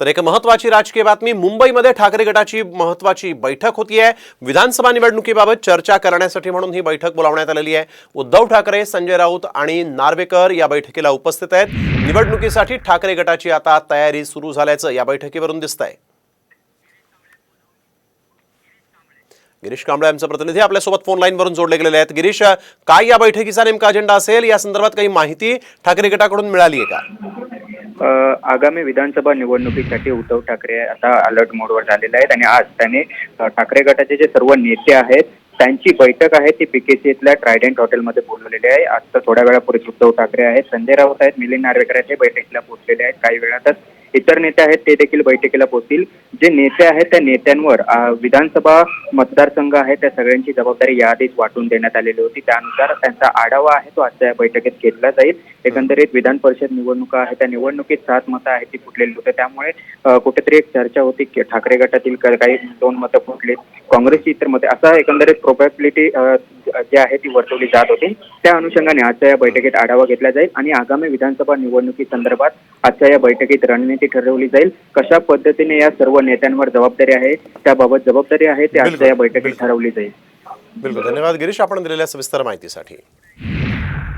तर एक महत्त्वाची राजकीय बातमी, मुंबईमध्ये ठाकरे गटाची महत्त्वाची बैठक होती आहे। विधानसभा निवडणुकीबाबत चर्चा करण्यासाठी म्हणून ही बैठक बोलावण्यात आलेली आहे। उद्धव ठाकरे, संजय राऊत आणि नार्वेकर या बैठकीला उपस्थित आहेत। निवडणुकीसाठी ठाकरे गटाची आता तयारी सुरू झाल्याचं या बैठकीवरून दिसतंय। गिरीश कांबळे आमचे प्रतिनिधी आपल्यासोबत फोन लाईनवरून जोडले गेलेले आहेत। गिरीश, काय या बैठकीचा नेमका अजेंडा असेल, या संदर्भात काही माहिती ठाकरे गटाकडून मिळाली आहे का? आगामी विधानसभा निवडणुकीसाठी उद्धव ठाकरे आता अलर्ट मोडवर झालेले आहेत आणि आज त्यांनी ठाकरे गटाचे जे सर्व नेते आहेत त्यांची बैठक आहे ती पीकेसीतल्या ट्रायडेंट हॉटेलमध्ये बोलवलेली आहे। आता थोड्या वेळापूर्वी उद्धव ठाकरे आहेत, संजय राऊत आहेत, मिलिंद नार्वेकर आहेत, ते बैठकीला पोहोचलेले आहेत। काही वेळातच इतर नेते आहेत ते देखील बैठकीला पोहोचतील। जे नेते आहेत त्या नेत्यांवर विधानसभा मतदारसंघ आहे त्या सगळ्यांची जबाबदारी याआधीच वाटून देण्यात आलेली होती। त्यानुसार त्यांचा आढावा आहे तो आजच्या या बैठकीत घेतला जाईल। एकंदरीत विधान परिषद निवडणुका आहे त्या निवडणुकीत 7 मतं आहेत ती फुटलेली होती, त्यामुळे कुठेतरी एक चर्चा होती की ठाकरे गटातील काही 2 मतं फुटली, काँग्रेसची इतर मते, असा एकंदरीत प्रोबॅबिलिटी जी आहे ती वर्तवली जात होती। त्या अनुषंगाने आजच्या या बैठकीत आढावा घेतला जाईल आणि आगामी विधानसभा निवडणुकी संदर्भात आजच्या या बैठकीत रणनीती ठरवली जाईल। कशा पद्धतीने या सर्व नेत्यांवर जबाबदारी आहे त्याबाबत जबाबदारी आहे ते आजच्या या बैठकीत ठरवली जाईल। बिलकुल, धन्यवाद गिरीश आपण दिलेल्या सविस्तर माहितीसाठी।